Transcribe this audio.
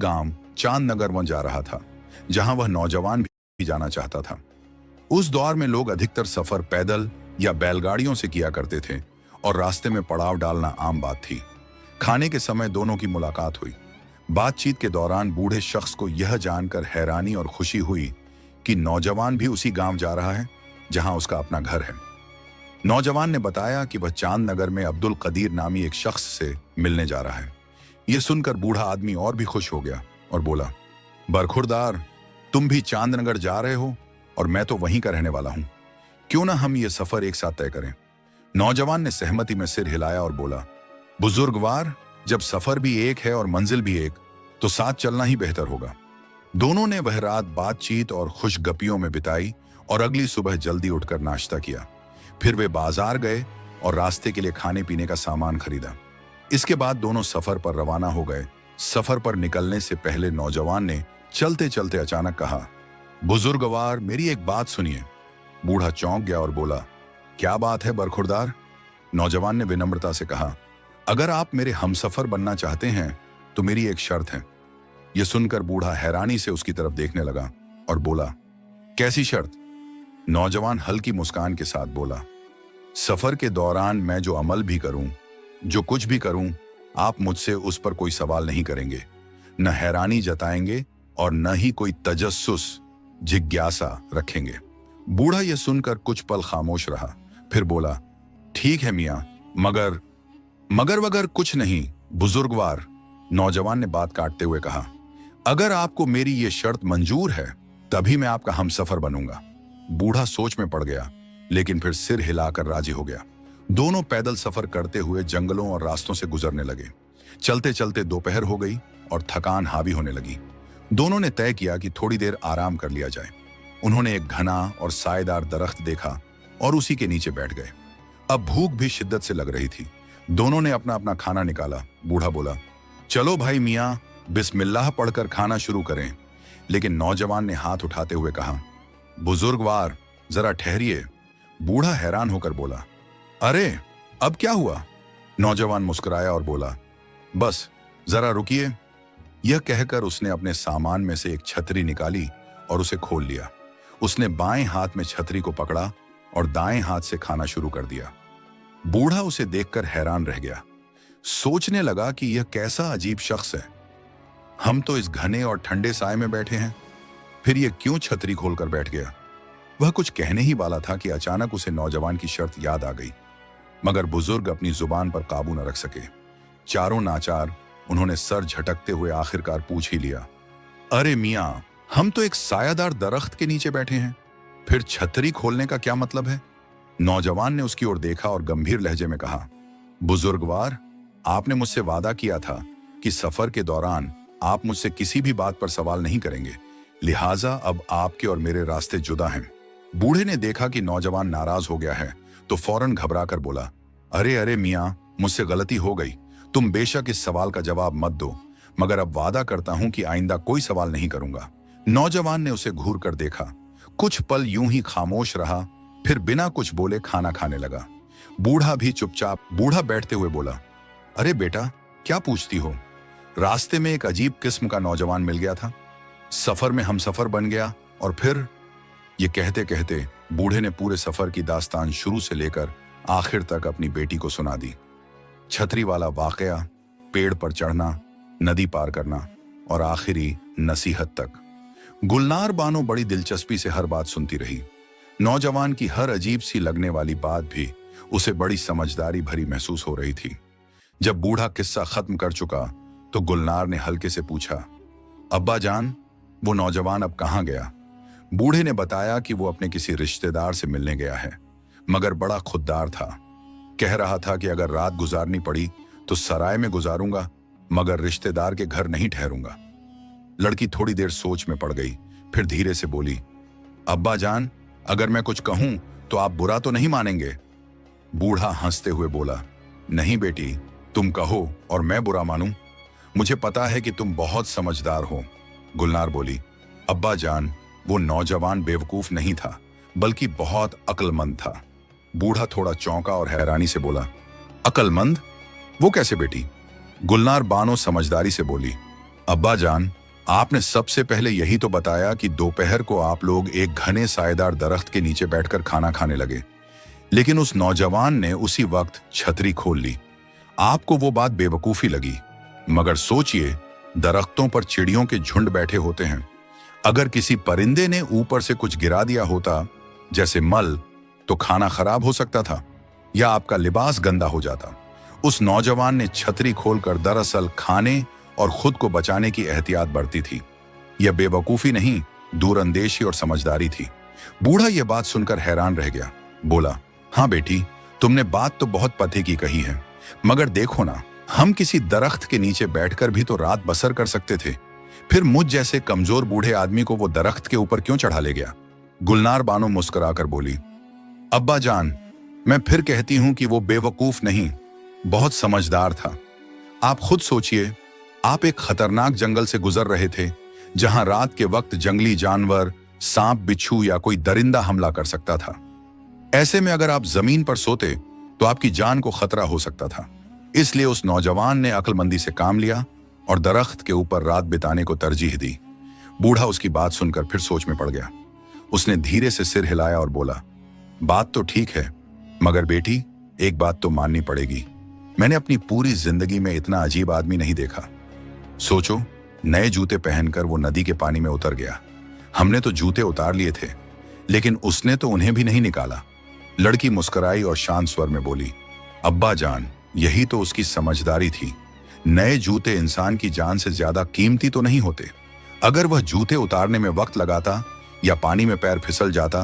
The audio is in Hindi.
गांव चांदनगर वहां जा रहा था, जहां वह नौजवान भी जाना चाहता था। उस दौर में लोग अधिकतर सफर पैदल या बैलगाड़ियों से किया करते थे और रास्ते में पड़ाव डालना आम बात थी। खाने के समय दोनों की मुलाकात हुई। बातचीत के दौरान बूढ़े शख्स को यह जानकर हैरानी और खुशी हुई कि नौजवान भी उसी गांव जा रहा है जहां उसका अपना घर है। नौजवान ने बताया कि वह चांदनगर में अब्दुल कदीर नामी एक शख्स से मिलने जा रहा है। यह सुनकर बूढ़ा आदमी और भी खुश हो गया और बोला, बरखुरदार, तुम भी चांदनगर जा रहे हो और मैं तो वहीं का रहने वाला हूं। क्यों ना हम ये सफर एक साथ तय करें। नौजवान ने सहमति में सिर हिलाया और बोला, बुजुर्गवार, जब सफर भी एक है और मंजिल भी एक, तो साथ चलना ही बेहतर होगा। दोनों ने वह रात बातचीत और खुशगपियों में बिताई और अगली सुबह जल्दी उठकर नाश्ता किया। फिर वे बाजार गए और रास्ते के लिए खाने पीने का सामान खरीदा। इसके बाद दोनों सफर पर रवाना हो गए। सफर पर निकलने से पहले नौजवान ने चलते चलते अचानक कहा, बुजुर्गवार, मेरी एक बात सुनिए। बूढ़ा चौंक गया और बोला, क्या बात है बरखुरदार? नौजवान ने विनम्रता से कहा, अगर आप मेरे हमसफर बनना चाहते हैं तो मेरी एक शर्त है। यह सुनकर बूढ़ा हैरानी से उसकी तरफ देखने लगा और बोला, कैसी शर्त? नौजवान हल्की मुस्कान के साथ बोला, सफर के दौरान मैं जो अमल भी करूं, जो कुछ भी करूं, आप मुझसे उस पर कोई सवाल नहीं करेंगे, न हैरानी जताएंगे और न ही कोई तजस्सुस, जिज्ञासा रखेंगे। बूढ़ा यह सुनकर कुछ पल खामोश रहा, फिर बोला, ठीक है मियां, मगर वगर कुछ नहीं बुजुर्गवार। नौजवान ने बात काटते हुए कहा, अगर आपको मेरी ये शर्त मंजूर है तभी मैं आपका हमसफर बनूंगा। बूढ़ा सोच में पड़ गया, लेकिन फिर सिर हिलाकर राजी हो गया। दोनों पैदल सफर करते हुए जंगलों और रास्तों से गुजरने लगे। चलते चलते दोपहर हो गई और थकान हावी होने लगी। दोनों ने तय किया कि थोड़ी देर आराम कर लिया जाए। उन्होंने एक घना और सायेदार दरख्त देखा और उसी के नीचे बैठ गए। अब भूख भी शिद्दत से लग रही थी। दोनों ने अपना अपना खाना निकाला। बूढ़ा बोला, चलो भाई मियाँ, बिस्मिल्लाह पढ़कर खाना शुरू करें। लेकिन नौजवान ने हाथ उठाते हुए कहा, बुजुर्गवार, जरा ठहरिए। बूढ़ा हैरान होकर बोला, अरे अब क्या हुआ? नौजवान मुस्कुराया और बोला, बस जरा रुकिए। यह कहकर उसने अपने सामान में से एक छतरी निकाली और उसे खोल लिया। उसने बाएं हाथ में छतरी को पकड़ा और दाएं हाथ से खाना शुरू कर दिया। बूढ़ा उसे देखकर हैरान रह गया। सोचने लगा कि यह कैसा अजीब शख्स है। हम तो इस घने और ठंडे साए में बैठे हैं, फिर यह क्यों छतरी खोलकर बैठ गया? वह कुछ कहने ही वाला था कि अचानक उसे नौजवान की शर्त याद आ गई, मगर बुजुर्ग अपनी जुबान पर काबू न रख सके। चारों नाचार उन्होंने सर झटकते हुए आखिरकार पूछ ही लिया, अरे मियां, हम तो एक सायादार दरख्त के नीचे बैठे हैं, फिर छतरी खोलने का क्या मतलब है? नौजवान ने उसकी ओर देखा और गंभीर लहजे में कहा, बुजुर्गवार, आपने मुझसे वादा किया था कि सफर के दौरान आप मुझसे किसी भी बात पर सवाल नहीं करेंगे, लिहाजा अब आपके और मेरे रास्ते जुदा हैं। बूढ़े ने देखा कि नौजवान नाराज हो गया है तो फौरन घबराकर बोला, अरे अरे मियां, मुझसे गलती हो गई। तुम बेशक इस सवाल का जवाब मत दो, मगर अब वादा करता हूं कि आइंदा कोई सवाल नहीं करूंगा। नौजवान ने उसे घूर कर देखा। कुछ पल यूं ही खामोश रहा, फिर बिना कुछ बोले खाना खाने लगा। बूढ़ा भी चुपचाप। बूढ़ा बैठते हुए बोला, अरे बेटा, क्या पूछती हो? रास्ते में एक अजीब किस्म का नौजवान मिल गया था, सफर में हम सफर बन गया और फिर। ये कहते कहते बूढ़े ने पूरे सफर की दास्तान शुरू से लेकर आखिर तक अपनी बेटी को सुना दी। छतरी वाला वाकया, पेड़ पर चढ़ना, नदी पार करना और आखिरी नसीहत तक। गुलनार बानो बड़ी दिलचस्पी से हर बात सुनती रही। नौजवान की हर अजीब सी लगने वाली बात भी उसे बड़ी समझदारी भरी महसूस हो रही थी। जब बूढ़ा किस्सा खत्म कर चुका तो गुलनार ने हल्के से पूछा, अब्बा जान, वो नौजवान अब कहाँ गया? बूढ़े ने बताया कि वो अपने किसी रिश्तेदार से मिलने गया है, मगर बड़ा खुददार था। कह रहा था कि अगर रात गुजारनी पड़ी तो सराय में गुजारूंगा, मगर रिश्तेदार के घर नहीं ठहरूंगा। लड़की थोड़ी देर सोच में पड़ गई, फिर धीरे से बोली, अब्बा जान, अगर मैं कुछ कहूं तो आप बुरा तो नहीं मानेंगे? बूढ़ा हंसते हुए बोला, नहीं बेटी, तुम कहो और मैं बुरा मानूं? मुझे पता है कि तुम बहुत समझदार हो। गुलनार बोली, अब्बा जान, वो नौजवान बेवकूफ नहीं था, बल्कि बहुत अक्लमंद था। बूढ़ा थोड़ा चौंका और हैरानी से बोला, अक्लमंद? वो कैसे बेटी? गुलनार बानो समझदारी से बोली, अब्बा जान, आपने सबसे पहले यही तो बताया कि दोपहर को आप लोग एक घने सायेदार दरख्त के नीचे बैठकर खाना खाने लगे, लेकिन उस नौजवान ने उसी वक्त छतरी खोल ली। आपको वो बात बेवकूफी लगी, मगर सोचिए, दरख्तों पर चिड़ियों के झुंड बैठे होते हैं। अगर किसी परिंदे ने ऊपर से कुछ गिरा दिया होता, जैसे मल, तो खाना खराब हो सकता था या आपका लिबास गंदा हो जाता। उस नौजवान ने छतरी खोलकर दरअसल खाने और खुद को बचाने की एहतियात बरती थी। यह बेवकूफी नहीं, दूरंदेशी और समझदारी थी। बूढ़ा यह बात सुनकर हैरान रह गया। बोला, हाँ बेटी, तुमने बात तो बहुत पते की कही है, मगर देखो ना, हम किसी दरख्त के नीचे बैठकर भी तो रात बसर कर सकते थे। फिर मुझ जैसे कमजोर बूढ़े आदमी को वो दरख्त के ऊपर क्यों चढ़ा ले गया? गुलनार बानो मुस्कुराकर बोली, अब्बा जान, मैं फिर कहती हूं कि वो बेवकूफ नहीं, बहुत समझदार था। आप खुद सोचिए, आप एक खतरनाक जंगल से गुजर रहे थे, जहां रात के वक्त जंगली जानवर, सांप, बिच्छू या कोई दरिंदा हमला कर सकता था। ऐसे में अगर आप जमीन पर सोते तो आपकी जान को खतरा हो सकता था। इसलिए उस नौजवान ने अक्लमंदी से काम लिया और दरख्त के ऊपर रात बिताने को तरजीह दी। बूढ़ा उसकी बात सुनकर फिर सोच में पड़ गया। उसने धीरे से सिर हिलाया और बोला, बात तो ठीक है, मगर बेटी, एक बात तो माननी पड़ेगी। मैंने अपनी पूरी जिंदगी में इतना अजीब आदमी नहीं देखा। सोचो, नए जूते पहनकर वो नदी के पानी में उतर गया। हमने तो जूते उतार लिए थे, लेकिन उसने तो उन्हें भी नहीं निकाला। लड़की मुस्कुराई और शांत स्वर में बोली, अब्बा जान, यही तो उसकी समझदारी थी। नए जूते इंसान की जान से ज्यादा कीमती तो नहीं होते। अगर वह जूते उतारने में वक्त लगाता या पानी में पैर फिसल जाता